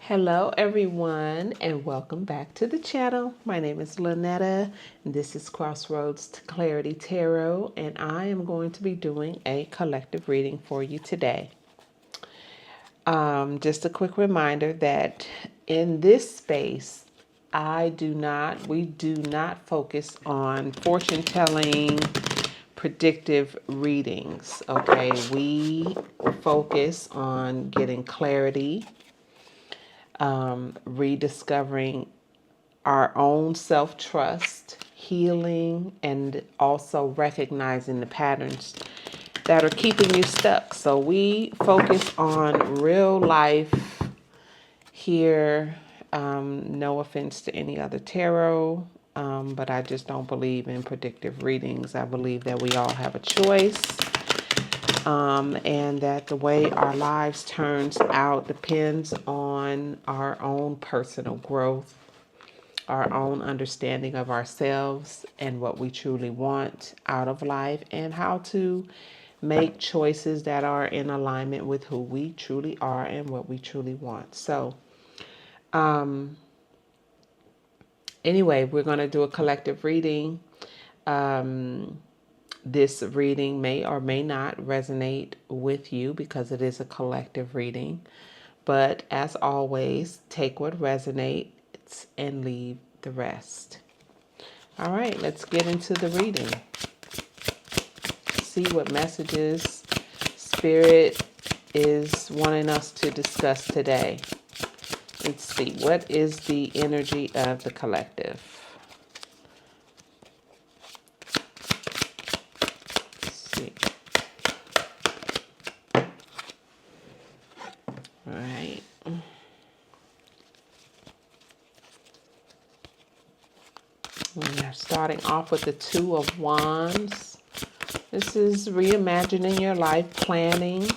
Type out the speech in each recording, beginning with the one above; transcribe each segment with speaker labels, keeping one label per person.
Speaker 1: Hello everyone and welcome back to the channel. My name is Lynetta and this is Crossroads to Clarity Tarot, and I am going to be doing a collective reading for you today. Just a quick reminder that in this space we do not focus on fortune telling, predictive readings. Okay, we focus on getting clarity, rediscovering our own self-trust, healing, and also recognizing the patterns that are keeping you stuck. So we focus on real life here. No offense to any other tarot, but I just don't believe in predictive readings. I believe that we all have a choice, and that the way our lives turns out depends on our own personal growth, our own understanding of ourselves and what we truly want out of life, and how to make choices that are in alignment with who we truly are and what we truly want. So, anyway, we're going to do a collective reading. This reading may or may not resonate with you because it is a collective reading. But as always, take what resonates and leave the rest. All right, let's get into the reading. See what messages Spirit is wanting us to discuss today. Let's see, what is the energy of the collective? Let's see. All right. We are starting off with the Two of Wands. This is reimagining your life, planning.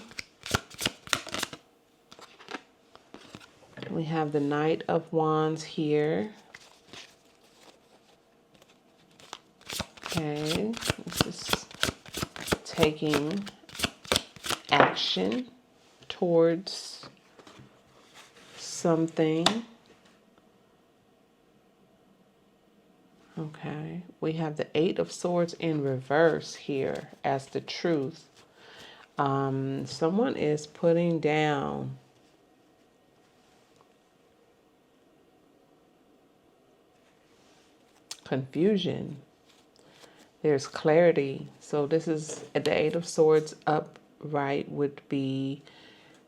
Speaker 1: We have the Knight of Wands here. Okay, this is taking action towards something. Okay, we have the Eight of Swords in reverse here as the Truth. Someone is putting down confusion. There's clarity. So this is the Eight of Swords upright would be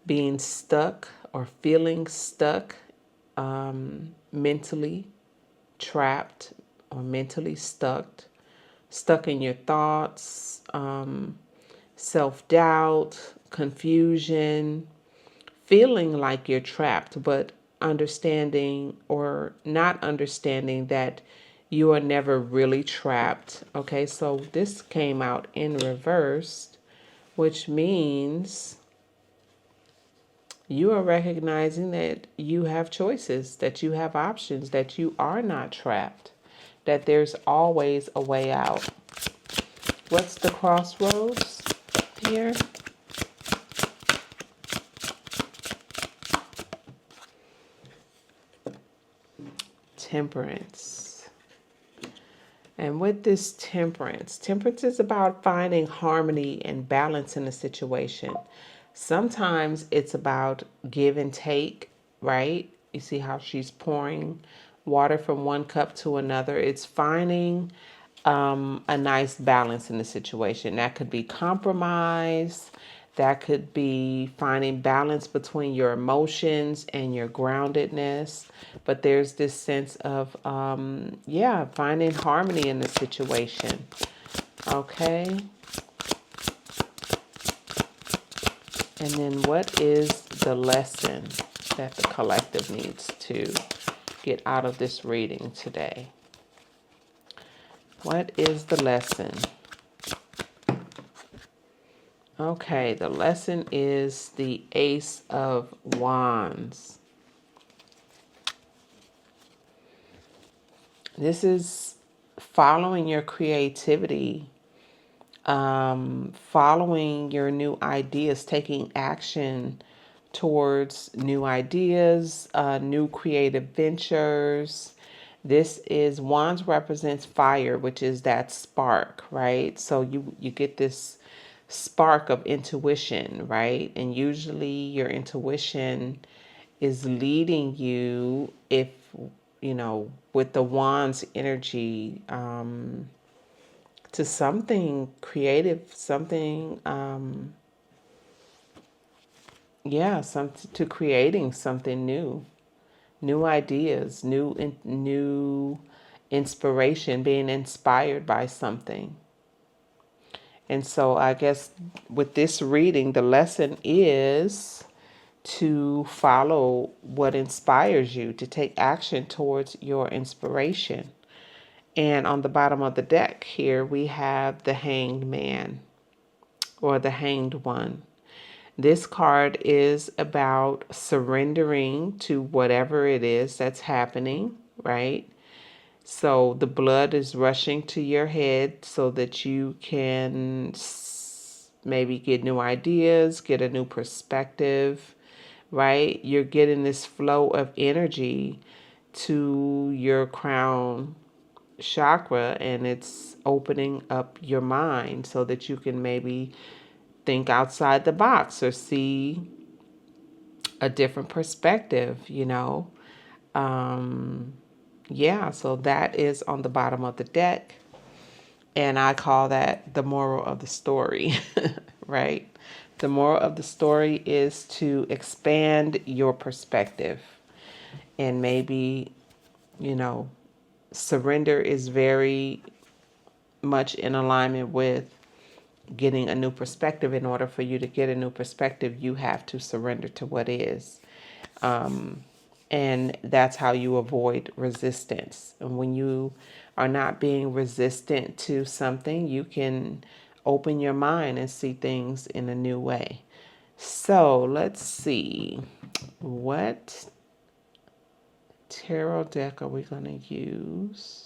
Speaker 1: being stuck or feeling stuck, mentally trapped or mentally stuck in your thoughts, self-doubt, confusion, feeling like you're trapped, but understanding or not understanding that you are never really trapped. Okay, so this came out in reverse, which means you are recognizing that you have choices, that you have options, that you are not trapped, that there's always a way out. What's the crossroads here? Temperance. And with this temperance is about finding harmony and balance in a situation. Sometimes it's about give and take, right? You see how she's pouring water from one cup to another. It's finding a nice balance in the situation. That could be compromise. That could be finding balance between your emotions and your groundedness. But there's this sense of, finding harmony in the situation. Okay. And then what is the lesson that the collective needs to get out of this reading today? What is the lesson? Okay, the lesson is the Ace of Wands. This is following your creativity, following your new ideas, taking action towards new ideas, new creative ventures. This is wands represents fire, which is that spark, right? So you get this spark of intuition, right? And usually your intuition is leading you, if you know, with the wands energy, to something creative, something yeah, some to creating something new, new ideas, new inspiration, being inspired by something. And so I guess with this reading, the lesson is to follow what inspires you, to take action towards your inspiration. And on the bottom of the deck here, we have the Hanged Man, or the Hanged One. This card is about surrendering to whatever it is that's happening, right? So the blood is rushing to your head so that you can maybe get new ideas, get a new perspective, right? You're getting this flow of energy to your crown chakra, and it's opening up your mind so that you can maybe think outside the box or see a different perspective, you know. Yeah, so that is on the bottom of the deck. And I call that the moral of the story, right? The moral of the story is to expand your perspective. And maybe, you know, surrender is very much in alignment with getting a new perspective. In order for you to get a new perspective, you have to surrender to what is. And that's how you avoid resistance. And when you are not being resistant to something, you can open your mind and see things in a new way. So let's see. What tarot deck are we going to use?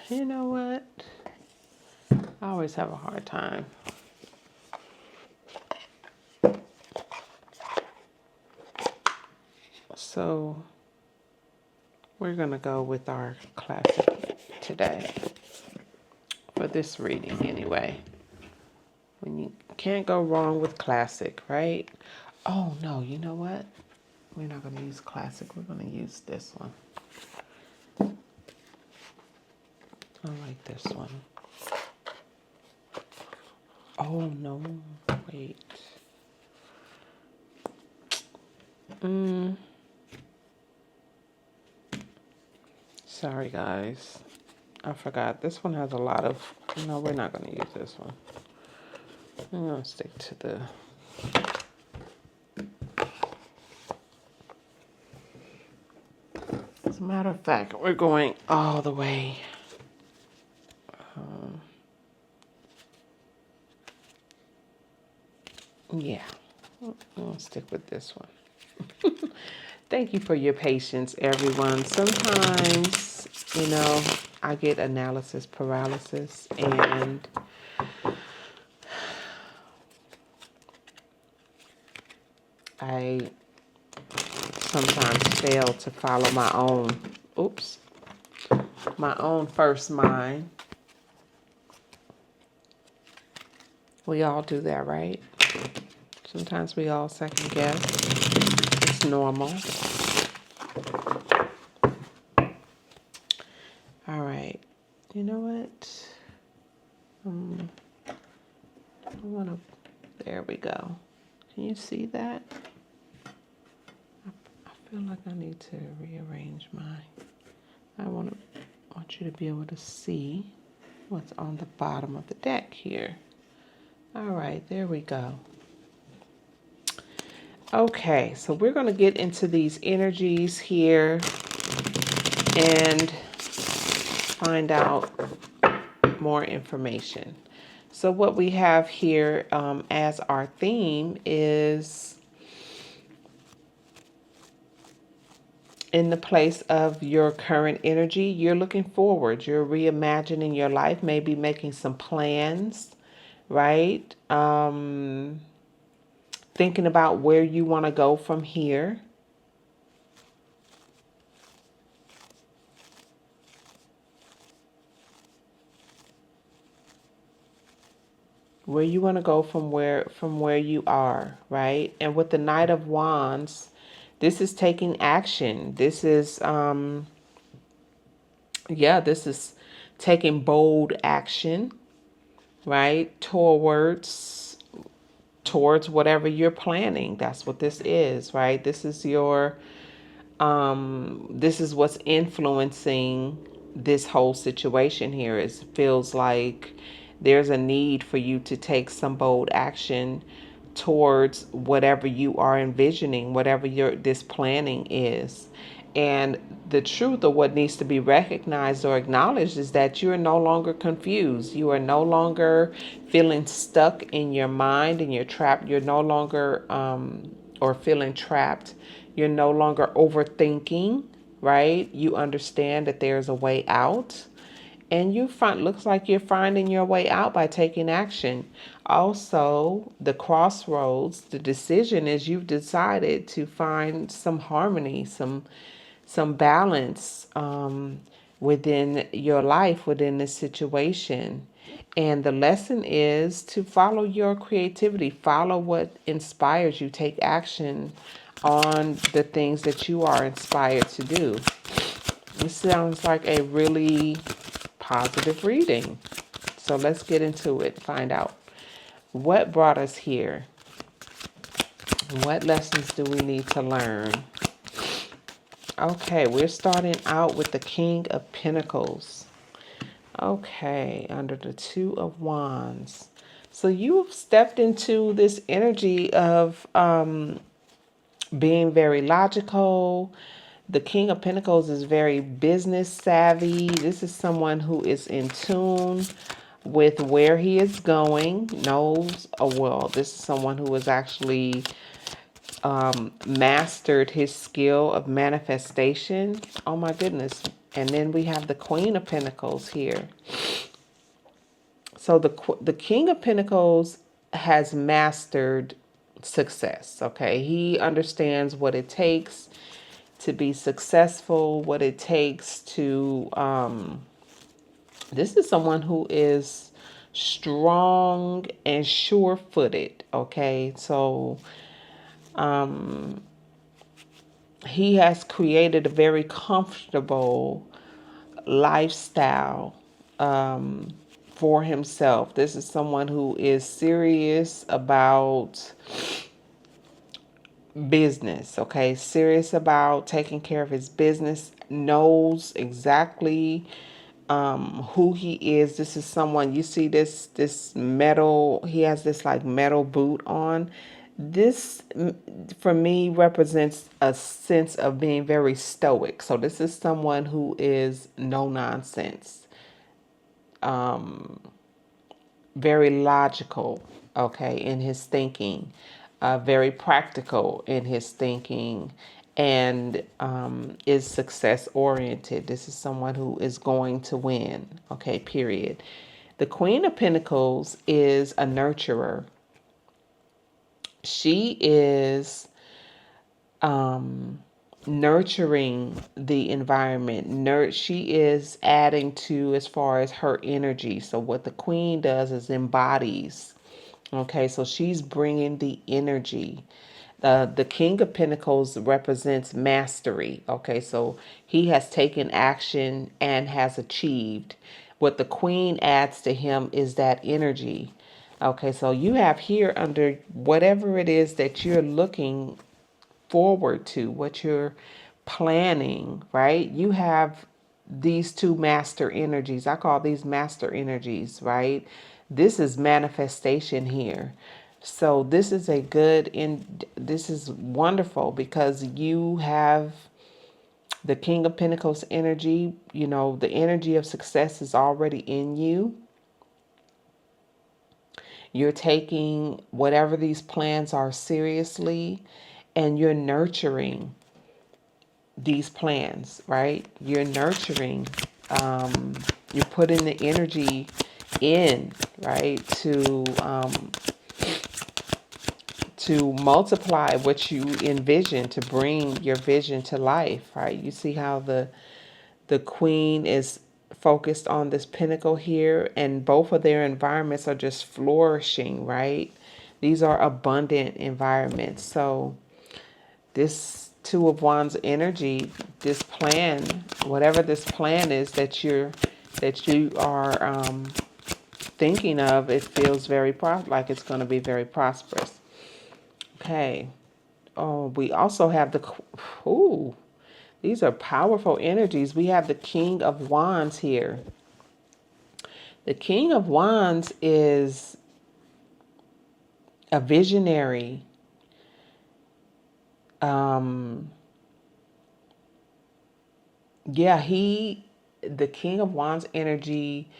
Speaker 1: You know what? I always have a hard time. So we're going to go with our classic today for this reading anyway. When you can't go wrong with classic, right? Oh no, you know what? We're not going to use classic. We're going to use this one. I like this one. Oh no, wait. Sorry guys. I forgot. This one has a lot of... No, we're not going to use this one. I'm going to stick to the... As a matter of fact, we're going all the way. Yeah, I'll stick with this one. Thank you for your patience, everyone. Sometimes, you know, I get analysis paralysis, and I sometimes fail to follow my own first mind. We all do that, right? Sometimes we all second guess. It's normal. All right. You know what? I want to... There we go. Can you see that? I feel like I need to rearrange mine. I want you to be able to see what's on the bottom of the deck here. All right, there we go. Okay, so we're going to get into these energies here. and find out more information. So what we have here as our theme is in the place of your current energy. You're looking forward. You're reimagining your life, maybe making some plans, right? Thinking about where you want to go from here. Where you want to go from where you are, right? And with the Knight of Wands, this is taking action. This is this is taking bold action, right? Towards whatever you're planning. That's what this is, right? This is what's influencing this whole situation here. It feels like there's a need for you to take some bold action towards whatever you are envisioning, whatever your this planning is. And the truth of what needs to be recognized or acknowledged is that you are no longer confused. You are no longer feeling stuck in your mind and you're trapped. You're no longer or feeling trapped. You're no longer overthinking, right? You understand that there's a way out. And looks like you're finding your way out by taking action. Also, the crossroads, the decision is you've decided to find some harmony, some balance within your life, within this situation. And the lesson is to follow your creativity, follow what inspires you, take action on the things that you are inspired to do. This sounds like a really positive reading. So let's get into it, find out what brought us here. What lessons do we need to learn? Okay, we're starting out with the King of Pentacles. Okay, under the Two of Wands. So you've stepped into this energy of being very logical. The King of Pentacles is very business savvy. This is someone who is in tune with where he is going, knows, this is someone who has actually mastered his skill of manifestation. Oh my goodness. And then we have the Queen of Pentacles here. So the King of Pentacles has mastered success, okay? He understands what it takes to be successful, what it takes to this is someone who is strong and sure-footed, okay? So he has created a very comfortable lifestyle for himself. This is someone who is serious about business, okay? Serious about taking care of his business, knows exactly who he is. This is someone, you see this metal, he has this like metal boot on. This for me represents a sense of being very stoic. So this is someone who is no nonsense, very logical, okay, in his thinking, very practical in his thinking, and is success oriented. This is someone who is going to win, okay, period. The Queen of Pentacles is a nurturer. She is nurturing the environment. She is adding to as far as her energy. So what the queen does is embodies. Okay, so she's bringing the energy. The King of Pentacles represents mastery. Okay, so he has taken action and has achieved. What the Queen adds to him is that energy. Okay, so you have here under whatever it is that you're looking forward to, what you're planning, right? You have these two master energies. I call these master energies, right? This is manifestation here. So this is this is wonderful because you have The King of Pentacles energy, the energy of success is already in you. You're taking whatever these plans are seriously, and you're nurturing these plans, right? You're nurturing, you're putting the energy in, right, to multiply what you envision, to bring your vision to life, right? You see how the queen is focused on this pinnacle here, and both of their environments are just flourishing, right? These are abundant environments. So this Two of Wands energy, this plan, whatever this plan is that you are thinking of, it feels like it's going to be very prosperous. Okay. Oh, we also have ooh, these are powerful energies. We have the King of Wands here. The King of Wands is a visionary. Um, yeah, the King of Wands energy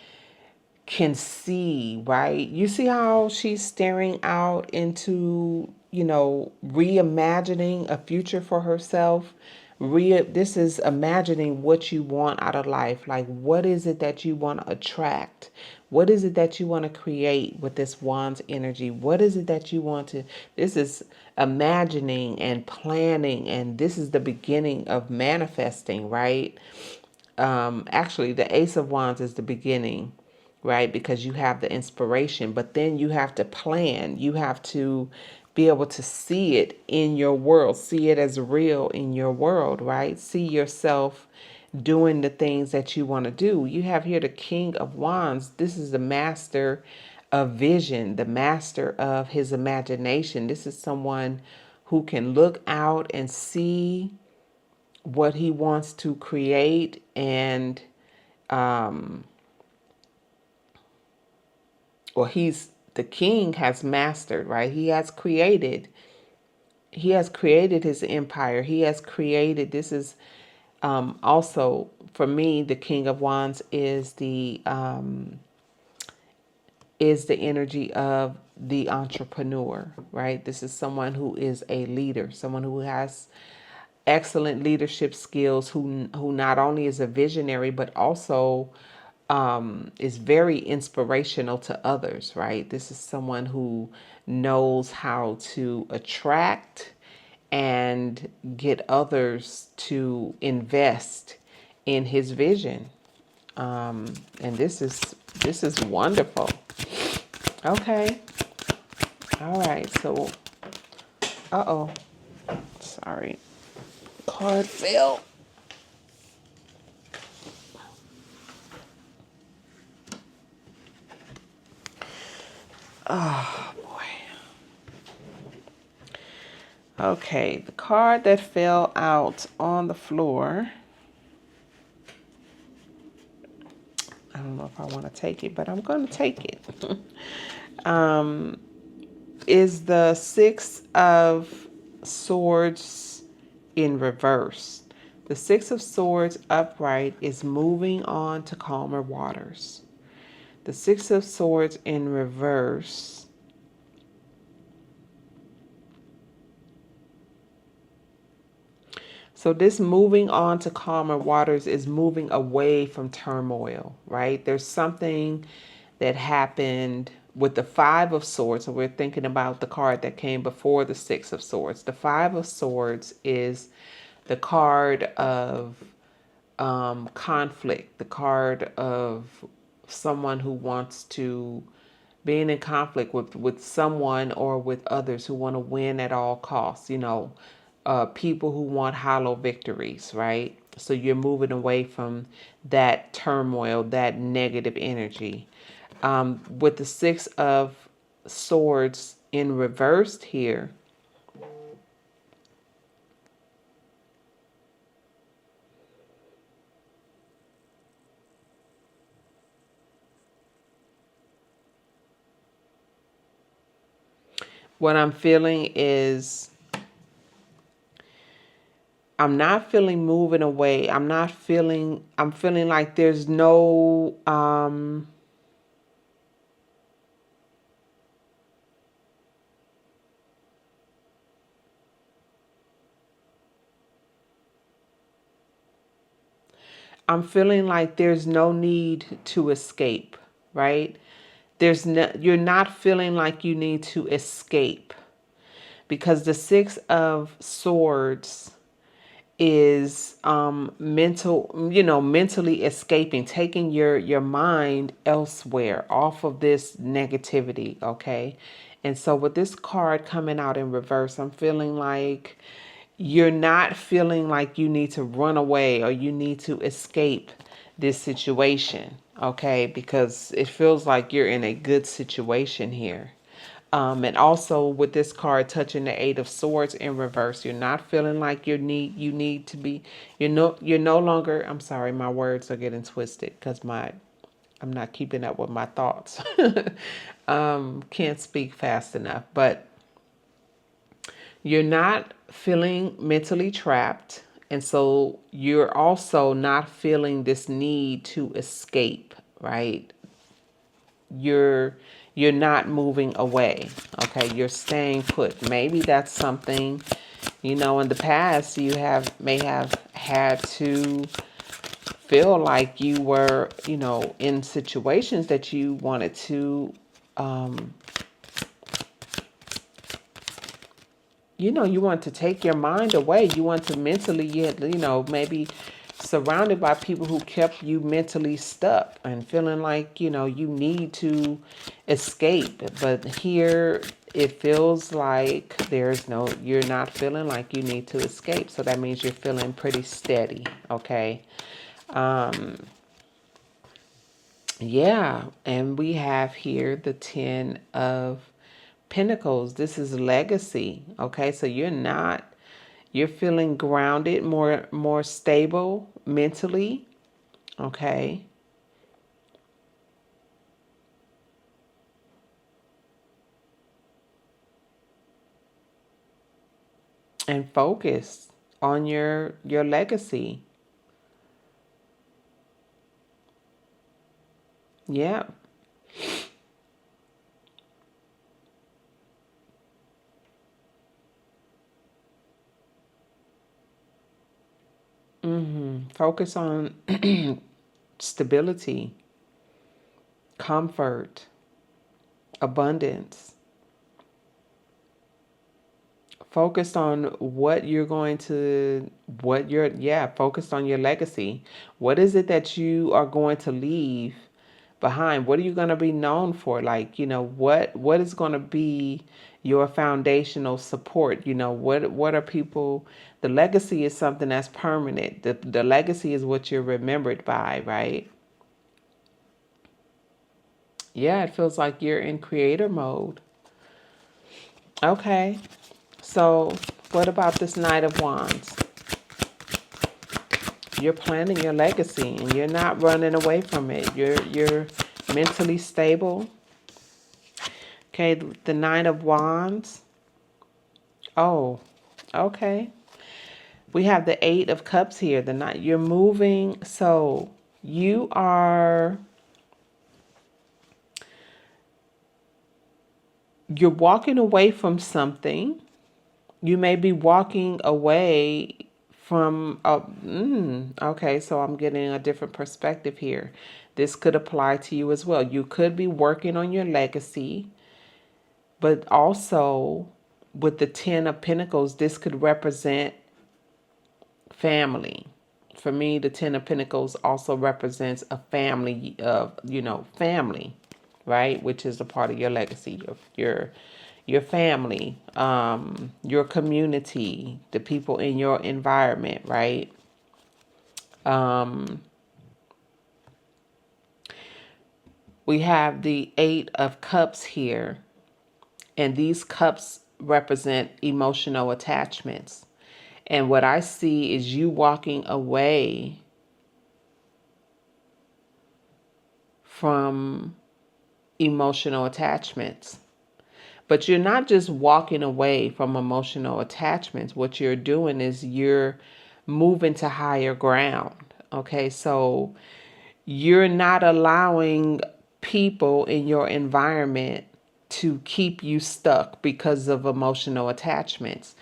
Speaker 1: can see, right? You see how she's staring out into, reimagining a future for herself. This is imagining what you want out of life. Like, what is it that you want to attract? What is it that you want to create with this Wands energy? What is it that you want to? This is imagining and planning, and this is the beginning of manifesting, right? Actually, the Ace of Wands is the beginning, right? Because you have the inspiration, but then you have to plan. You have to be able to see it in your world, see it as real in your world, right? See yourself doing the things that you want to do. You have here the King of Wands. This is the master of vision, the master of his imagination. This is someone who can look out and see what he wants to create, and he's the king has mastered, right? He has created his empire. He has created, this is also for me, the King of Wands is the energy of the entrepreneur, right? This is someone who is a leader, someone who has excellent leadership skills, who not only is a visionary but also is very inspirational to others, right? This is someone who knows how to attract and get others to invest in his vision. And this is wonderful. Okay. All right. So, uh-oh. Sorry. Card fell. Oh, boy. Okay. The card that fell out on the floor. I don't know if I want to take it, but I'm going to take it. Is the Six of Swords in reverse. The Six of Swords upright is moving on to calmer waters. The Six of Swords in reverse So this moving on to calmer waters is moving away from turmoil, right? There's something that happened with the Five of Swords. So we're thinking about the card that came before the Six of Swords. The Five of Swords is the card of conflict, the card of someone who wants to being in conflict with someone or with others who want to win at all costs, people who want hollow victories, right? So you're moving away from that turmoil, that negative energy. With the Six of Swords in reversed here, what I'm feeling is I'm not feeling moving away. I'm feeling like there's no, I'm feeling like there's no need to escape, right? You're not feeling like you need to escape, because the Six of Swords is mental, mentally escaping, taking your mind elsewhere, off of this negativity. Okay. And so with this card coming out in reverse, I'm feeling like you're not feeling like you need to run away or you need to escape this situation. Okay, because it feels like you're in a good situation here. And also with this card touching the Eight of Swords in reverse, you're not feeling like you need to be, you're no longer, I'm sorry, my words are getting twisted because I'm not keeping up with my thoughts. Can't speak fast enough, but you're not feeling mentally trapped. And so you're also not feeling this need to escape, right? you're you're not moving away. Okay, you're staying put. Maybe that's something, in the past you may have had to feel like you were, in situations that you wanted to, um, you want to take your mind away. You want to mentally, maybe surrounded by people who kept you mentally stuck and feeling like, you need to escape. But here it feels like you're not feeling like you need to escape. So that means you're feeling pretty steady. Okay. Yeah. And we have here the 10 of Pentacles. This is legacy. Okay. So you're feeling grounded, more stable mentally. Okay. And focus on your legacy. Yeah. Focus on stability, comfort, abundance. Focused on focused on your legacy. What is it that you are going to leave behind? What are you going to be known for? Like, what is going to be your foundational support? What are people, the legacy is something that's permanent. The legacy is what you're remembered by, right? Yeah, it feels like you're in creator mode. Okay. So, what about this Knight of Wands? You're planning your legacy and you're not running away from it. You're mentally stable. Okay, the Nine of Wands. Oh, okay. We have the Eight of Cups here. The night you're moving, so you are you're walking away from something. You may be walking away from okay, so I'm getting a different perspective here. This could apply to you as well. You could be working on your legacy, but also with the 10 of Pentacles, this could represent family. For me, the 10 of Pentacles also represents a family of, family, right? Which is a part of your legacy, your family, your community, the people in your environment, right? We have the Eight of Cups here, and these cups represent emotional attachments. And what I see is you walking away from emotional attachments. But you're not just walking away from emotional attachments. What you're doing is you're moving to higher ground. Okay, so you're not allowing people in your environment to keep you stuck because of emotional attachments.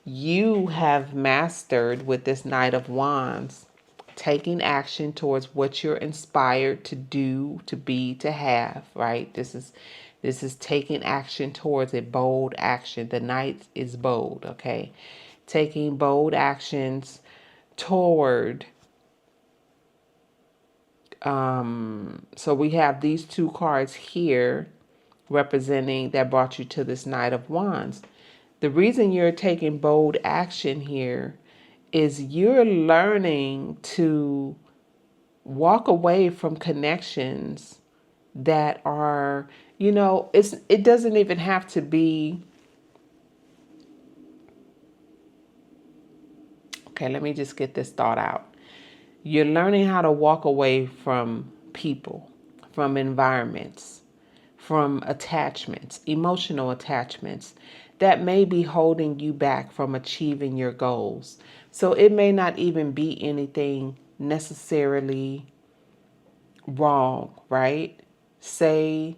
Speaker 1: You have mastered with this Knight of Wands taking action towards what you're inspired to do, to be, to have, right? This is taking action towards a bold action. The Knight is bold, okay? Taking bold actions toward so we have these two cards here representing that brought you to this Knight of Wands. The reason you're taking bold action here is you're learning to walk away from connections that are, it doesn't even have to be. Okay, let me just get this thought out. You're learning how to walk away from people, from environments, from attachments, emotional attachments that may be holding you back from achieving your goals. So it may not even be anything necessarily wrong, right? Say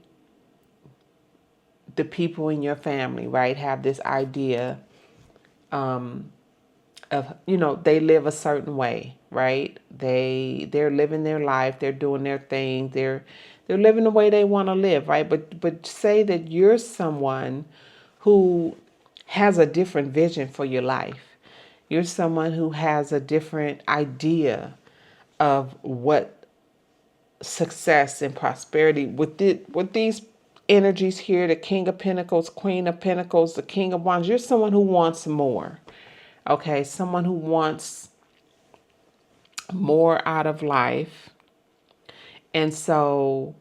Speaker 1: the people in your family, right, have this idea of, they live a certain way, right? They're living their life, they're doing their thing, they're living the way they want to live, right? But say that you're someone who has a different vision for your life. You're someone who has a different idea of what success and prosperity with these energies here, the King of Pentacles, Queen of Pentacles, the King of Wands. You're someone who wants more. Okay, someone who wants more out of life. And so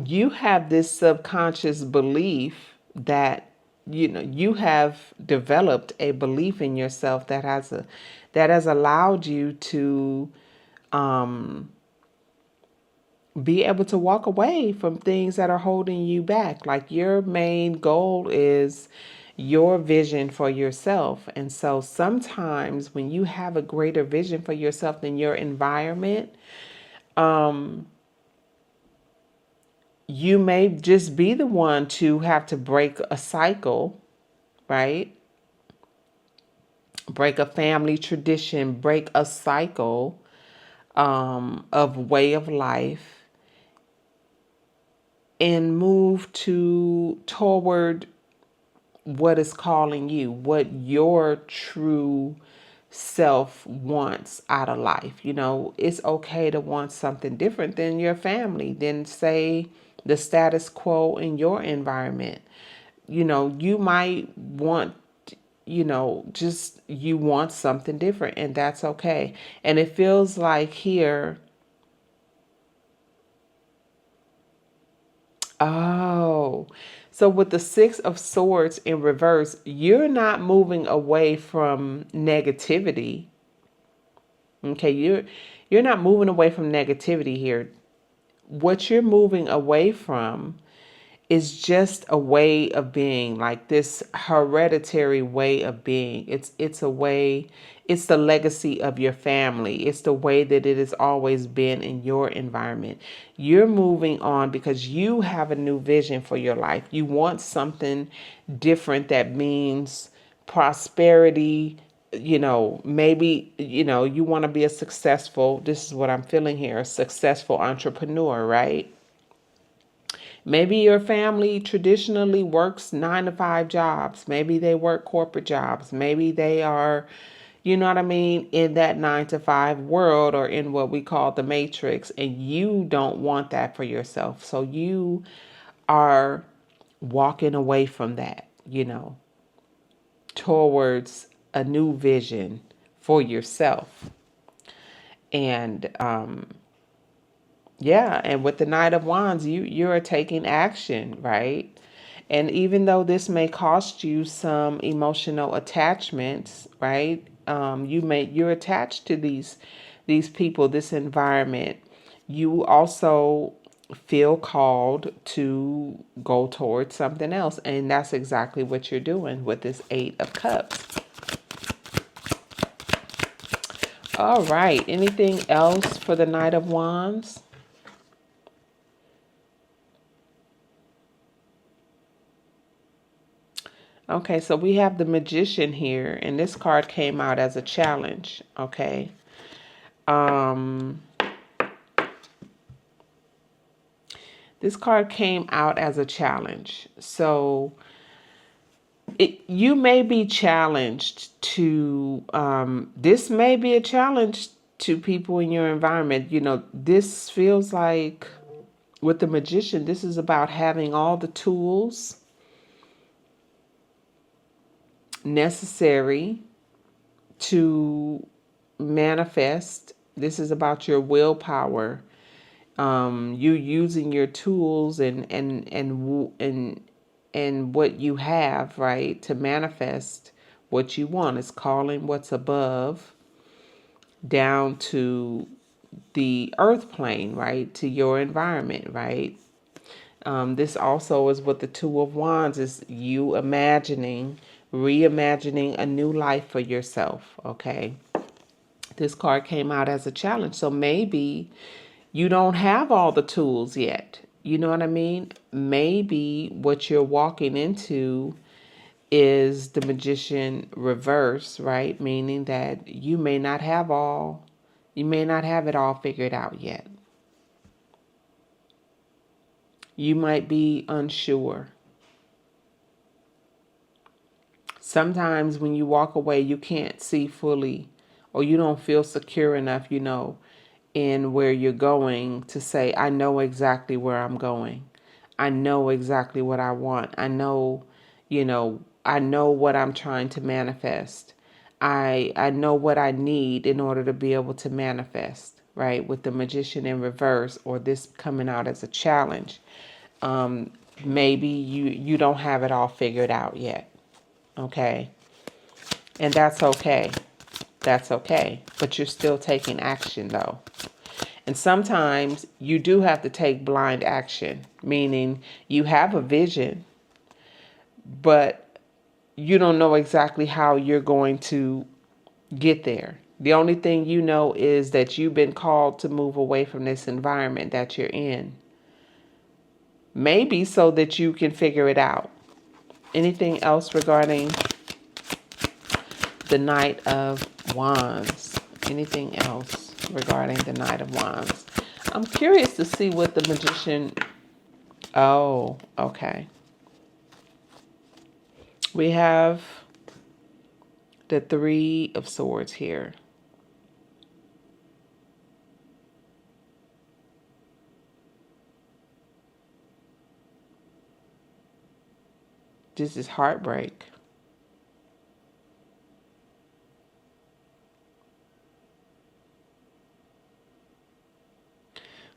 Speaker 1: you have this subconscious belief that you have developed a belief in yourself that has allowed you to be able to walk away from things that are holding you back. Like your main goal is your vision for yourself. And so sometimes when you have a greater vision for yourself than your environment, you may just be the one to have to break a cycle, right? Break a family tradition, break a cycle of way of life and move toward what is calling you, what your true self wants out of life. It's okay to want something different than your family, than say the status quo in your environment. You might want, just you want something different, and that's okay. And it feels like here, oh, so with the Six of Swords in reverse, you're not moving away from negativity. Okay, you're not moving away from negativity here. What you're moving away from is just a way of being, like this hereditary way of being. It's a way, it's the legacy of your family. It's the way that it has always been in your environment. You're moving on because you have a new vision for your life. You want something different that means prosperity. Maybe, you want to be a successful, this is what I'm feeling here, a successful entrepreneur, right? Maybe your family traditionally works 9 to 5 jobs. Maybe they work corporate jobs. Maybe they are, what I mean, in that 9 to 5 world, or in what we call the matrix. And you don't want that for yourself. So you are walking away from that, towards a new vision for yourself. And yeah, and with the Knight of Wands, you're taking action, right? And even though this may cost you some emotional attachments, right? You're attached to these people, this environment. You also feel called to go towards something else. And that's exactly what you're doing with this Eight of Cups. All right. Anything else for the Knight of Wands? Okay, so we have the Magician here, and this card came out as a challenge. Okay. This card came out as a challenge. So you may be challenged to, this may be a challenge to people in your environment. You know, this feels like with the Magician, this is about having all the tools necessary to manifest. This is about your willpower. You using your tools and what you have, right, to manifest what you want. It's calling what's above down to the earth plane, right, to your environment, right. This also is what the Two of Wands is, you reimagining a new life for yourself. Okay. This card came out as a challenge. So maybe you don't have all the tools yet. You know what I mean? Maybe what you're walking into is the Magician reverse, right? Meaning that you may not have it all figured out yet. You might be unsure. Sometimes when you walk away, you can't see fully, or you don't feel secure enough, in where you're going to say, I know exactly where I'm going. I know exactly what I want. I know what I'm trying to manifest. I know what I need in order to be able to manifest, right? With the Magician in reverse, or this coming out as a challenge. Maybe you don't have it all figured out yet. Okay. And that's okay. That's okay. But you're still taking action though. And sometimes you do have to take blind action, meaning you have a vision, but you don't know exactly how you're going to get there. The only thing you know is that you've been called to move away from this environment that you're in. Maybe so that you can figure it out. Anything else regarding the Knight of Wands? Anything else regarding the Knight of Wands? I'm curious to see what the Magician... Oh, okay. We have the Three of Swords here. This is heartbreak.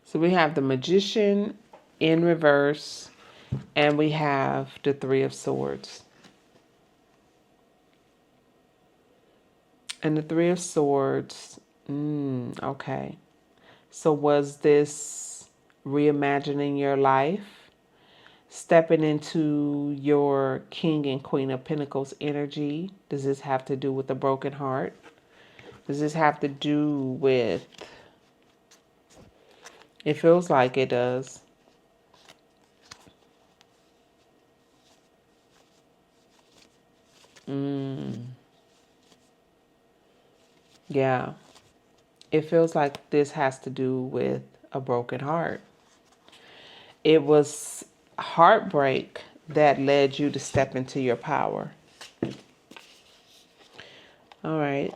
Speaker 1: So we have the Magician in reverse, and we have the Three of Swords. And the Three of Swords, okay. So was this reimagining your life? Stepping into your King and Queen of Pentacles energy? Does this have to do with a broken heart? Does this have to do with... It feels like it does. Yeah. It feels like this has to do with a broken heart. It was heartbreak that led you to step into your power. All right.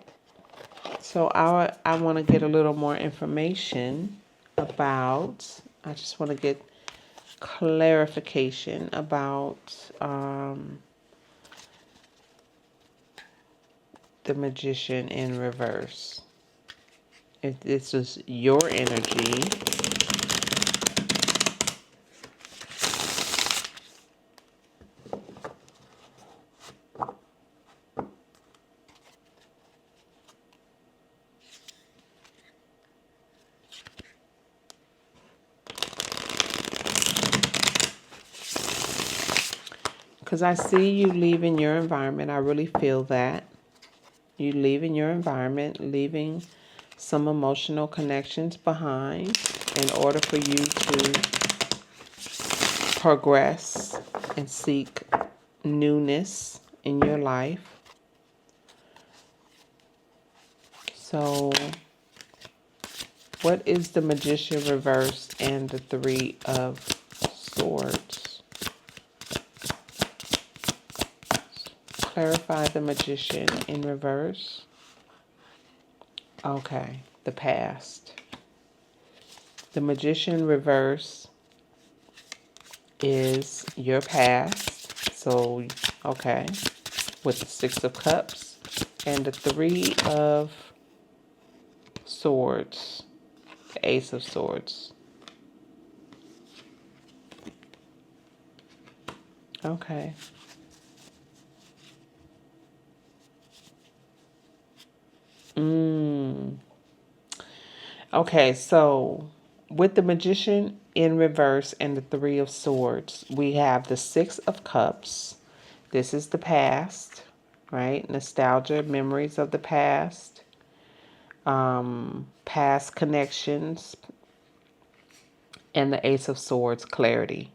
Speaker 1: So I want to get a little more information about... I just want to get clarification about the Magician in reverse. If this is your energy, Because I see you leaving your environment. I really feel that. You leaving your environment, leaving some emotional connections behind in order for you to progress and seek newness in your life. So, what is the Magician reverse and the Three of Swords? Clarify the Magician in reverse. Okay, the past. The Magician reverse is your past. So, okay, with the Six of Cups and the Three of Swords, the Ace of Swords. Okay. Okay, so with the Magician in reverse and the Three of Swords, we have the Six of Cups. This is the past, right? Nostalgia, memories of the past, past connections, and the Ace of Swords, clarity.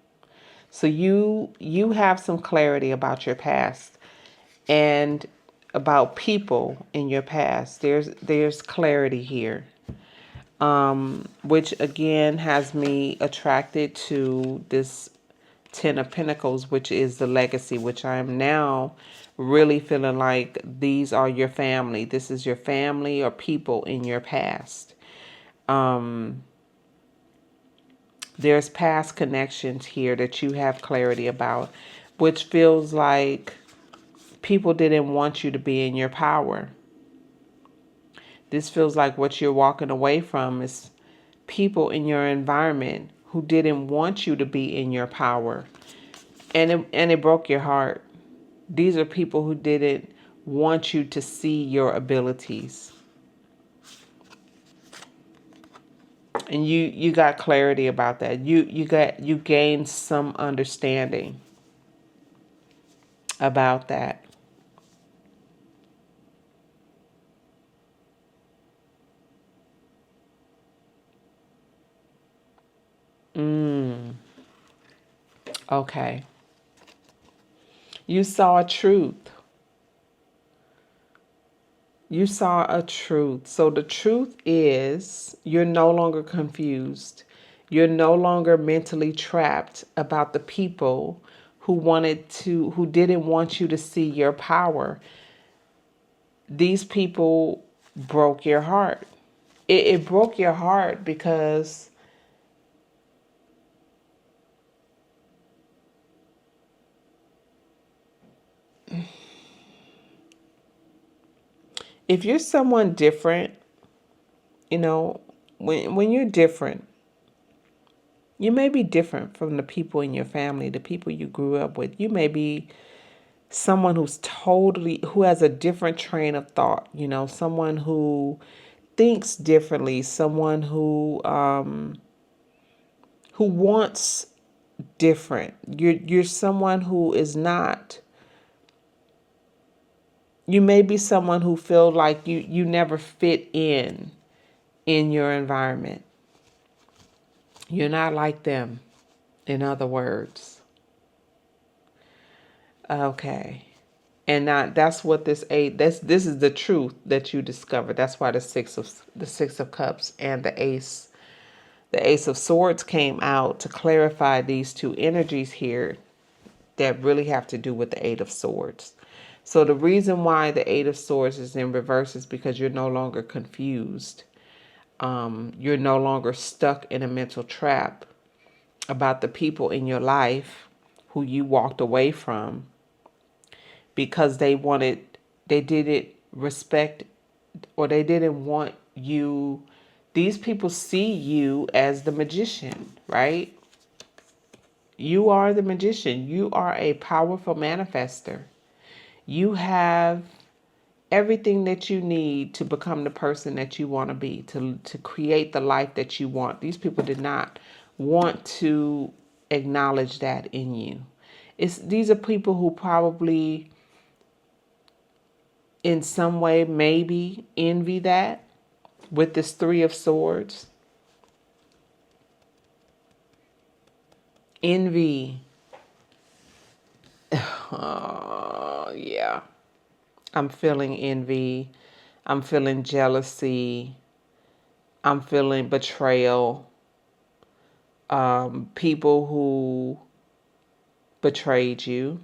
Speaker 1: So you have some clarity about your past and about people in your past. There's clarity here. Which again has me attracted to this Ten of Pentacles, which is the legacy, which I am now really feeling like these are your family. This is your family or people in your past. There's past connections here that you have clarity about, which feels like people didn't want you to be in your power. This feels like what you're walking away from is people in your environment who didn't want you to be in your power. And it broke your heart. These are people who didn't want you to see your abilities. And you got clarity about that. You gained some understanding about that. Okay. You saw a truth. You saw a truth. So the truth is you're no longer confused. You're no longer mentally trapped about the people who didn't want you to see your power. These people broke your heart. It broke your heart because if you're someone different, you know, when you're different, you may be different from the people in your family, the people you grew up with. You may be someone who has a different train of thought, someone who thinks differently, someone who wants different. You're someone who is not. You may be someone who feel like you never fit in your environment. You're not like them, in other words. Okay. And now that's what this is the truth that you discovered. That's why the six of cups and the ace of swords came out to clarify these two energies here that really have to do with the eight of swords. So the reason why the eight of swords is in reverse is because you're no longer confused. You're no longer stuck in a mental trap about the people in your life who you walked away from because they didn't respect or they didn't want you. These people see you as the magician, right? You are the magician. You are a powerful manifester. You have everything that you need to become the person that you want to be, to create the life that you want. These people did not want to acknowledge that in you. These are people who probably in some way maybe envy that with this Three of Swords. Envy. Yeah. I'm feeling envy. I'm feeling jealousy. I'm feeling betrayal. People who betrayed you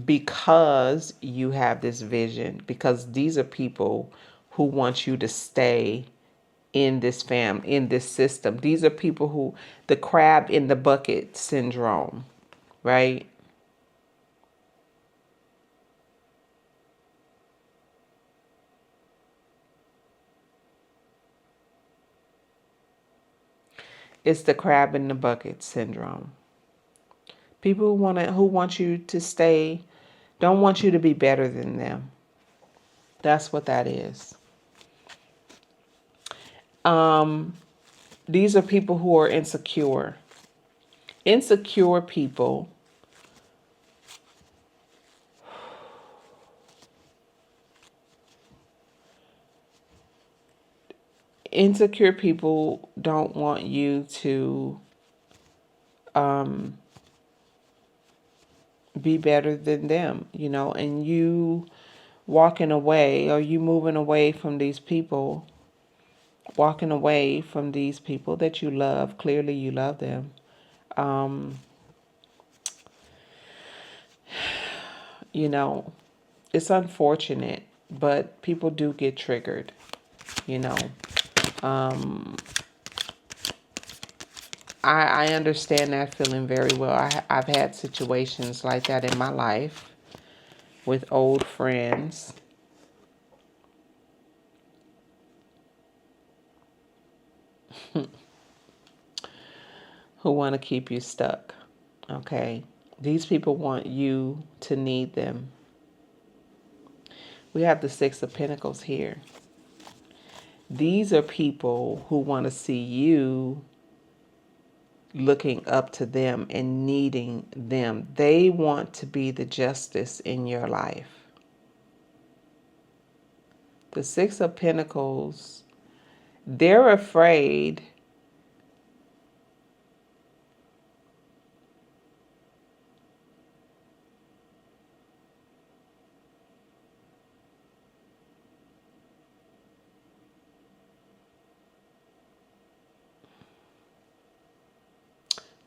Speaker 1: because you have this vision, because these are people who want you to stay in this in this system. These are people who, the crab in the bucket syndrome, right? It's the crab in the bucket syndrome. People who want you to stay, don't want you to be better than them. That's what that is. These are people who are insecure. Insecure people insecure people don't want you to be better than them, and you walking away, or you moving away from these people, walking away from these people that you love. Clearly you love them. You know, it's unfortunate, but people do get triggered, you know. I understand that feeling very well. I've had situations like that in my life with old friends who want to keep you stuck. Okay. These people want you to need them. We have the Six of Pentacles here. These are people who want to see you looking up to them and needing them. They want to be the justice in your life. The Six of Pentacles, they're afraid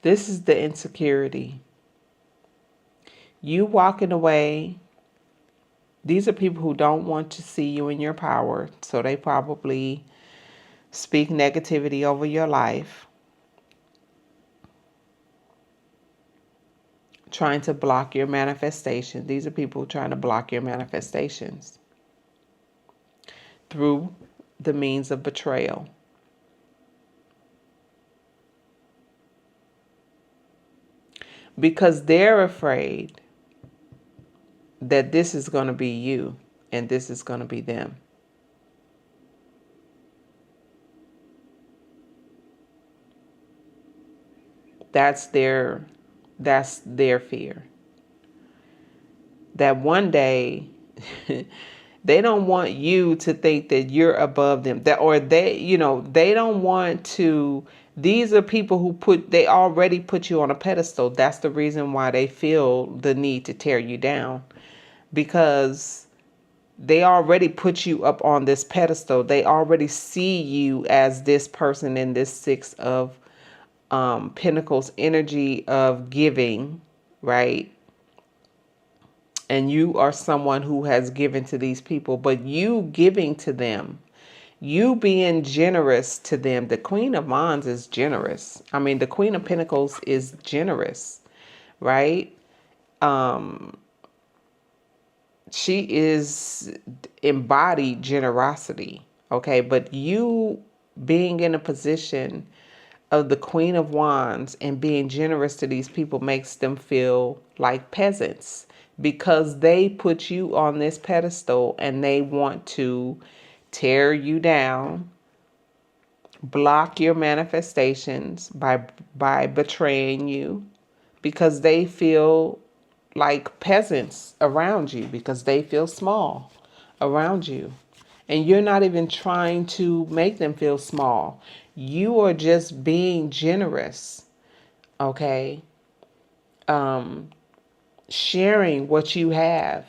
Speaker 1: this is the insecurity. You walking away. These are people who don't want to see you in your power, so they probably speak negativity over your life, trying to block your manifestation. These are people trying to block your manifestations through the means of betrayal. Because they're afraid that this is going to be you and this is going to be them. That's their fear. That one day they don't want you to think that you're above them. That, or they don't want to. These are people who they already put you on a pedestal. That's the reason why they feel the need to tear you down, because they already put you up on this pedestal. They already see you as this person in this Six of Pentacles energy of giving, right? And you are someone who has given to these people, but you giving to them, you being generous to them. The Queen of Wands is generous. I mean, the Queen of Pentacles is generous, right? She is embodied generosity, okay? But you being in a position of the Queen of Wands and being generous to these people makes them feel like peasants, because they put you on this pedestal and they want to tear you down, block your manifestations by betraying you, because they feel like peasants around you, because they feel small around you. And you're not even trying to make them feel small. You are just being generous, okay? Sharing what you have.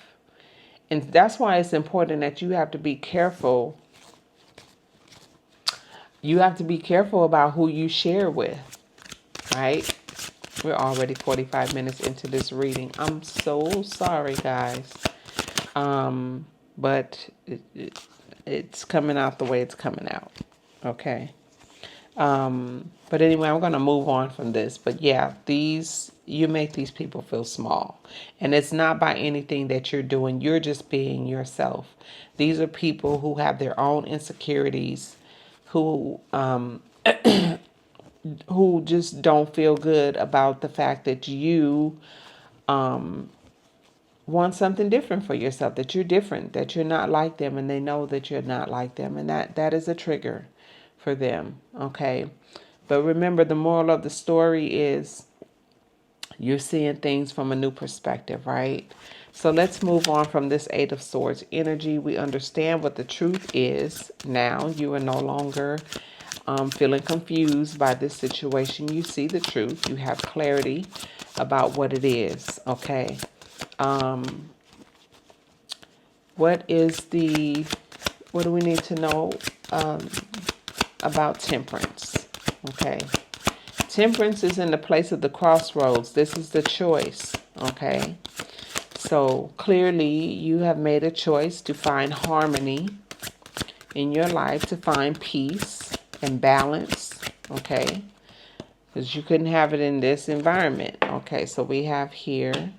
Speaker 1: And that's why it's important that you have to be careful. You have to be careful about who you share with, right? We're already 45 minutes into this reading. I'm so sorry, guys. But it's coming out the way it's coming out. Okay. But anyway, I'm going to move on from this. But yeah, you make these people feel small. And it's not by anything that you're doing. You're just being yourself. These are people who have their own insecurities, who just don't feel good about the fact that you want something different for yourself, that you're different, that you're not like them, and they know that you're not like them, and that is a trigger for them. Okay. But remember, the moral of the story is you're seeing things from a new perspective, right? So let's move on from this Eight of Swords energy. We understand what the truth is now. You are no longer feeling confused by this situation. You see the truth. You have clarity about what it is, okay? What do we need to know about temperance? Okay. Temperance is in the place of the crossroads. This is the choice. Okay. So clearly you have made a choice to find harmony in your life, to find peace and balance. Okay. Because you couldn't have it in this environment. Okay. So we have here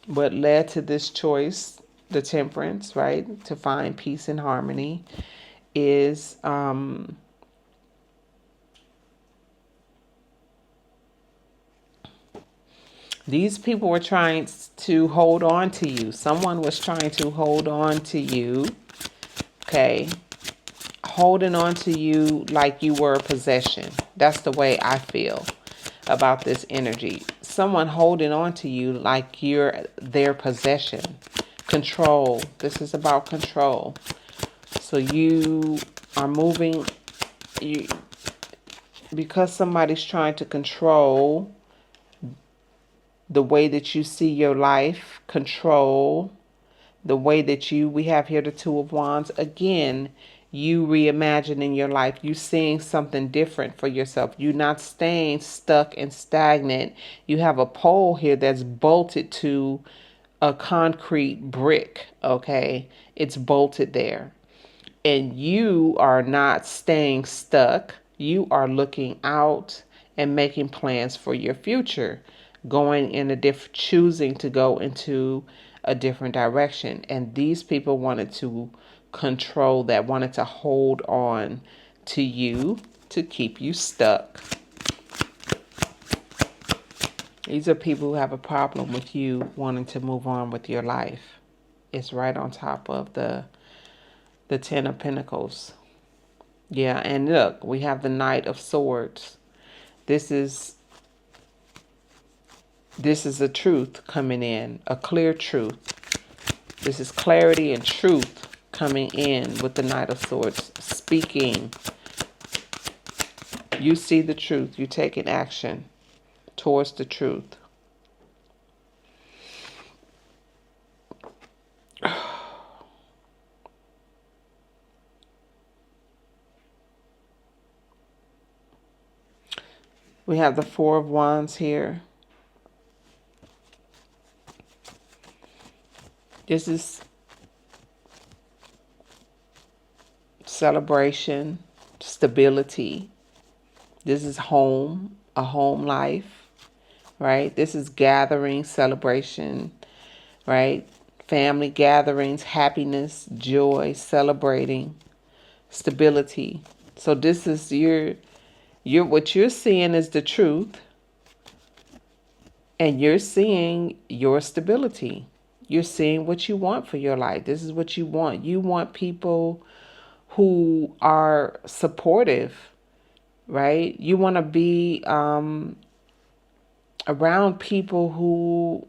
Speaker 1: what led to this choice, the temperance, right? To find peace and harmony is these people were trying to hold on to you. Someone was trying to hold on to you, okay? Holding on to you like you were a possession. That's the way I feel about this energy. Someone holding on to you like you're their possession. Control. This is about control. So you are moving, because somebody's trying to control the way that you see your life, control the way that we have here the Two of Wands. Again, you reimagining your life. You seeing something different for yourself. You're not staying stuck and stagnant. You have a pole here that's bolted to a concrete brick, okay? It's bolted there. And you are not staying stuck. You are looking out and making plans for your future, choosing to go into a different direction. And these people wanted to control that, wanted to hold on to you to keep you stuck. These are people who have a problem with you wanting to move on with your life. It's right on top of the Ten of Pentacles. Yeah, and look, we have the Knight of Swords. This is a truth coming in, a clear truth. This is clarity and truth coming in with the Knight of Swords, speaking. You see the truth. You're taking action towards the truth. We have the Four of Wands here. This is celebration, stability. This is home, a home life, right? This is gathering, celebration, right? Family gatherings, happiness, joy, celebrating, stability. So this is what you're seeing is the truth, and you're seeing your stability. You're seeing what you want for your life. This is what you want. You want people who are supportive, right? You want to be around people who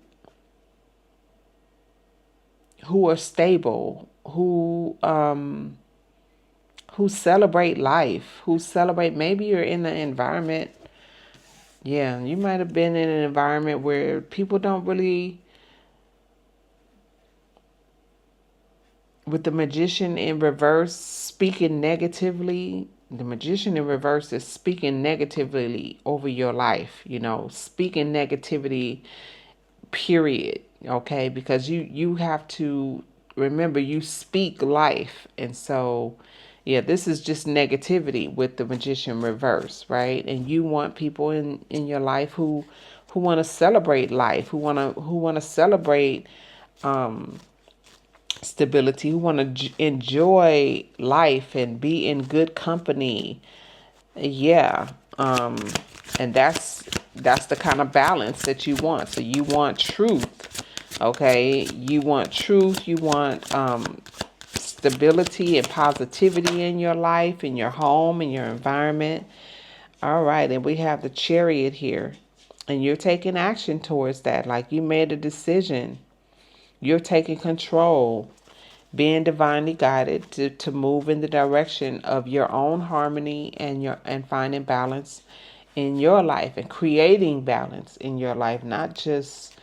Speaker 1: are stable, who celebrate life, who celebrate. Maybe you're in an environment. Yeah, you might have been in an environment where people don't really, with the magician in reverse speaking negatively. The magician in reverse is speaking negatively over your life, speaking negativity, period. Okay, because you have to remember, you speak life. And so yeah, this is just negativity with the magician reverse, right? And you want people in your life who want to celebrate life, who want to celebrate stability, who want to enjoy life and be in good company. Yeah. And that's the kind of balance that you want. So you want truth. Okay, you want truth, you want stability and positivity in your life, in your home, in your environment. All right, and we have the Chariot here, and you're taking action towards that. Like, you made a decision, you're taking control, being divinely guided to move in the direction of your own harmony and finding balance in your life and creating balance in your life, not just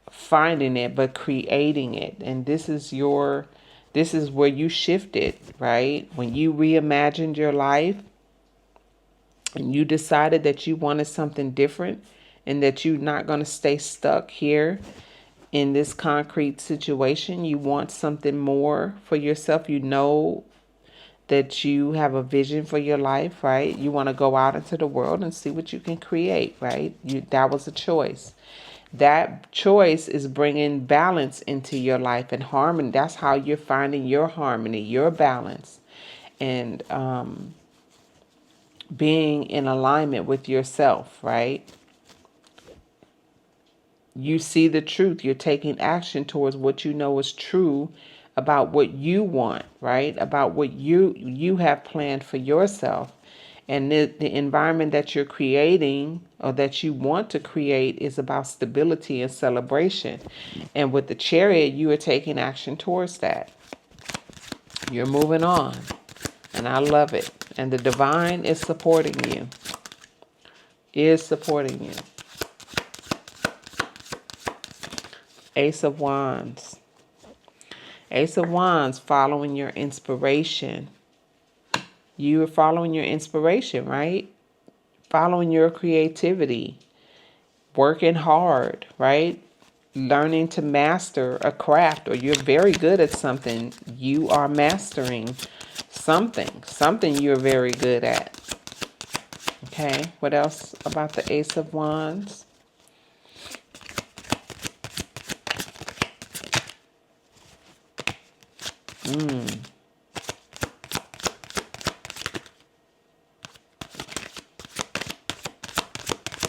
Speaker 1: finding it but creating it. And this is where you shifted, right? When you reimagined your life and you decided that you wanted something different and that you're not going to stay stuck here in this concrete situation. You want something more for yourself. You know that you have a vision for your life, right? You want to go out into the world and see what you can create, right? That was a choice. That choice is bringing balance into your life and harmony. That's how you're finding your harmony, your balance, and being in alignment with yourself, right? You see the truth. You're taking action towards what you know is true about what you want, right? About what you have planned for yourself. And the environment that you're creating or that you want to create is about stability and celebration. And with the Chariot, you are taking action towards that. You're moving on. And I love it. And the divine is supporting you. Is supporting you. Ace of Wands. Ace of Wands, following your inspiration. You are following your inspiration, right? Following your creativity. Working hard, right? Learning to master a craft, or you're very good at something. You are mastering something you're very good at. Okay, what else about the Ace of Wands?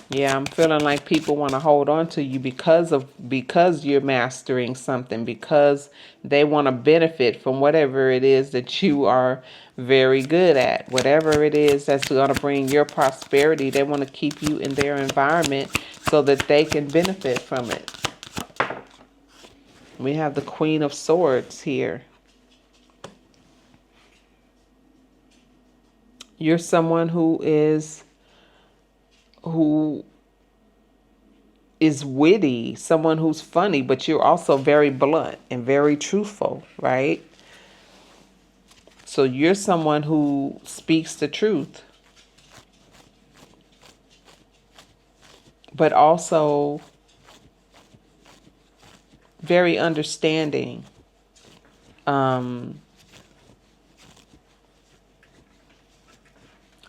Speaker 1: Yeah, I'm feeling like people want to hold on to you because you're mastering something, because they want to benefit from whatever it is that you are very good at. Whatever it is that's going to bring your prosperity, they want to keep you in their environment so that they can benefit from it. We have the Queen of Swords here. You're someone who is witty, someone who's funny, but you're also very blunt and very truthful, right? So you're someone who speaks the truth, but also very understanding.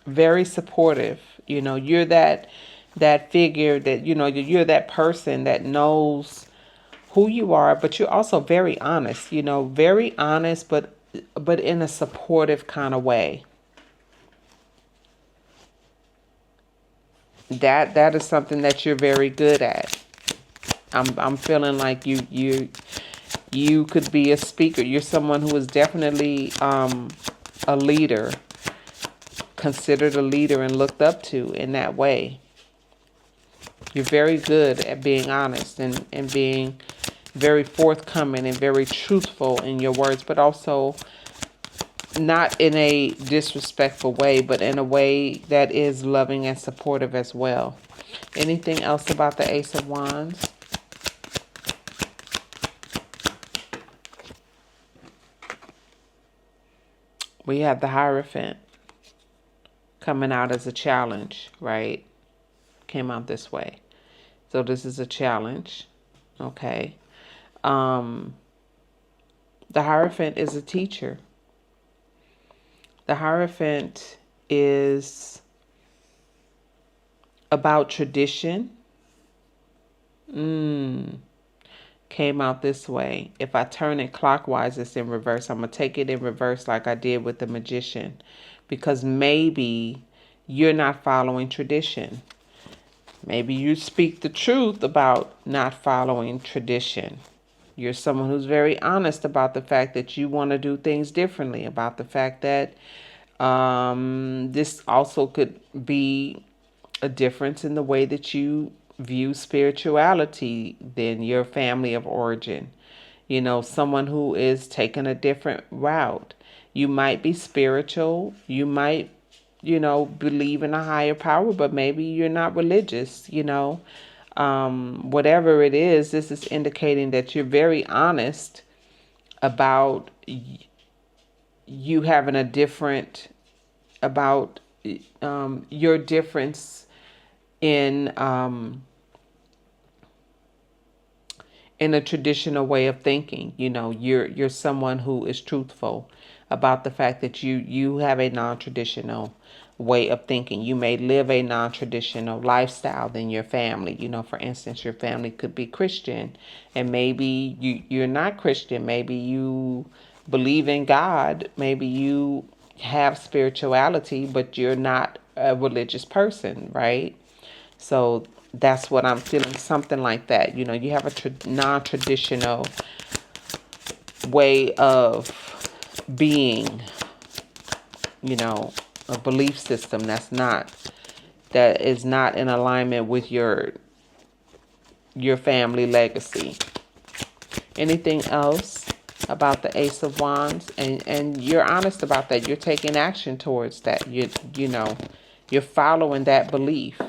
Speaker 1: Very supportive. You're that figure that, you're that person that knows who you are, but you're also very honest, very honest, but in a supportive kind of way. That is something that you're very good at. I'm feeling like you could be a speaker. You're someone who is definitely a leader. considered a leader and looked up to in that way. You're very good at being honest and being very forthcoming and very truthful in your words, but also not in a disrespectful way, but in a way that is loving and supportive as well. Anything else about the Ace of Wands? We have the Hierophant coming out as a challenge, right? Came out this way. So this is a challenge, okay? The Hierophant is a teacher. The Hierophant is about tradition. Came out this way. If I turn it clockwise, it's in reverse. I'm going to take it in reverse like I did with the Magician. Because maybe you're not following tradition. Maybe you speak the truth about not following tradition. You're someone who's very honest about the fact that you want to do things differently, about the fact that this also could be a difference in the way that you view spirituality than your family of origin. You know, someone who is taking a different route. You might be spiritual. You might, believe in a higher power, but maybe you're not religious, whatever it is, this is indicating that you're very honest about you having a different, about your difference in a traditional way of thinking. You're someone who is truthful about the fact that you have a non-traditional way of thinking. You may live a non-traditional lifestyle than your family. For instance, your family could be Christian and maybe you're not Christian. Maybe you believe in God. Maybe you have spirituality, but you're not a religious person, right? So that's what I'm feeling, something like that. You have a non-traditional way of being, a belief system that is not in alignment with your family legacy. Anything else about the Ace of Wands? And you're honest about that. You're taking action towards that. You're following that belief.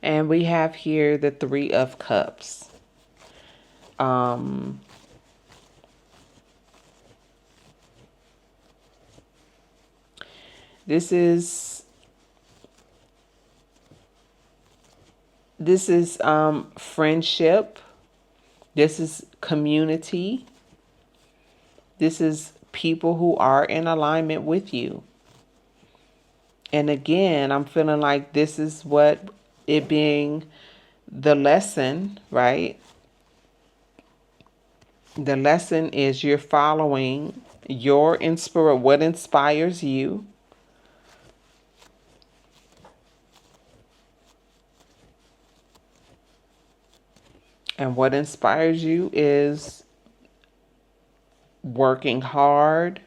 Speaker 1: And we have here the Three of Cups. This is friendship. This is community. This is people who are in alignment with you. And again, I'm feeling like this is what it being the lesson, right? The lesson is you're following what inspires you. And what inspires you is working hard,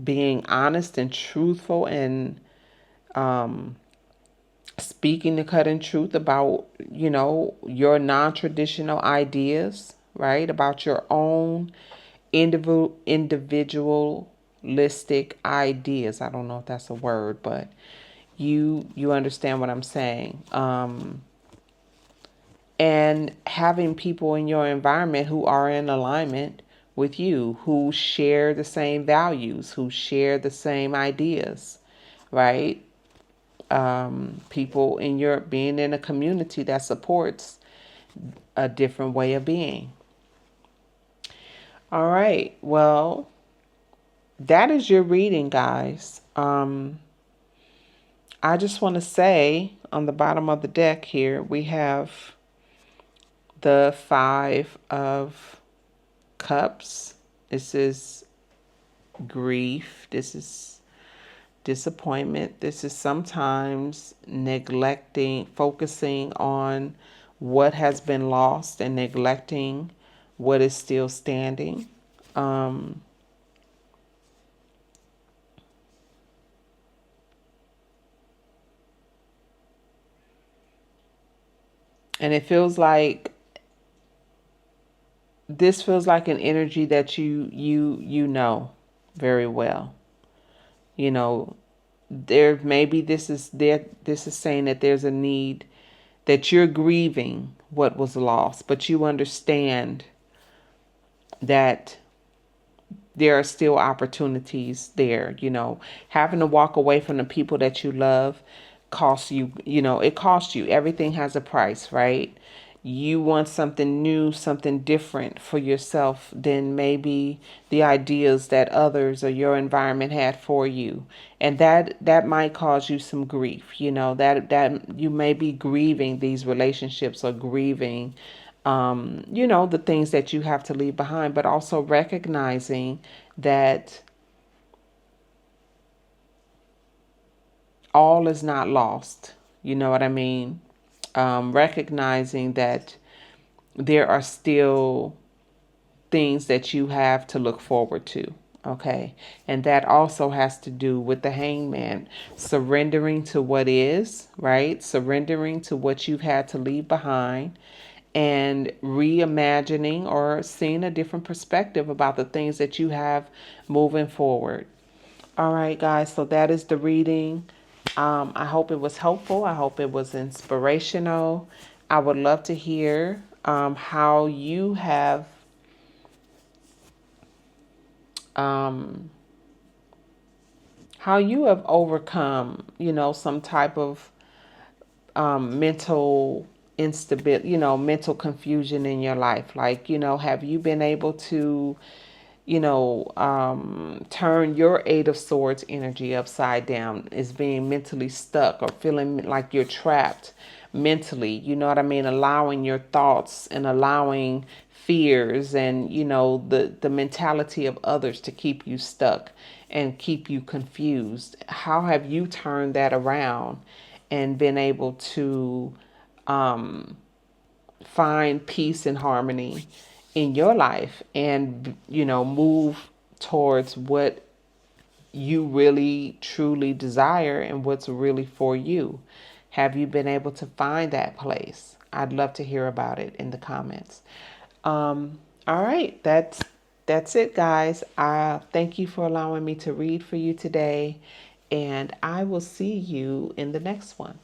Speaker 1: being honest and truthful, and speaking the cut and truth about, your non-traditional ideas, right? About your own individualistic ideas. I don't know if that's a word, but you understand what I'm saying. And having people in your environment who are in alignment with you, who share the same values, who share the same ideas, right? People being in a community that supports a different way of being. All right. Well, that is your reading, guys. I just want to say on the bottom of the deck here, we have the Five of Cups. This is grief. This is disappointment. This is sometimes focusing on what has been lost and neglecting what is still standing. And it feels like this feels like an energy that you know very well. You know, there maybe this is saying that there's a need, that you're grieving what was lost, but you understand that there are still opportunities there. You know, having to walk away from the people that you love costs you, it costs you. Everything has a price, right? You want something new, something different for yourself than maybe the ideas that others or your environment had for you. And that might cause you some grief, that you may be grieving these relationships or grieving the things that you have to leave behind, but also recognizing that all is not lost. You know what I mean? Recognizing that there are still things that you have to look forward to. Okay. And that also has to do with the hangman, surrendering to what is, right? Surrendering to what you've had to leave behind and reimagining or seeing a different perspective about the things that you have moving forward. All right, guys, so that is the reading. I hope it was helpful. I hope it was inspirational. I would love to hear um, how you have overcome, some type of mental instability, mental confusion in your life. Like, have you been able to, turn your Eight of Swords energy upside down? Is being mentally stuck or feeling like you're trapped mentally, you know what I mean? Allowing your thoughts and allowing fears and, the mentality of others to keep you stuck and keep you confused. How have you turned that around and been able to find peace and harmony in your life and, move towards what you really truly desire and what's really for you? Have you been able to find that place? I'd love to hear about it in the comments. All right, that's it, guys. Thank you for allowing me to read for you today, and I will see you in the next one.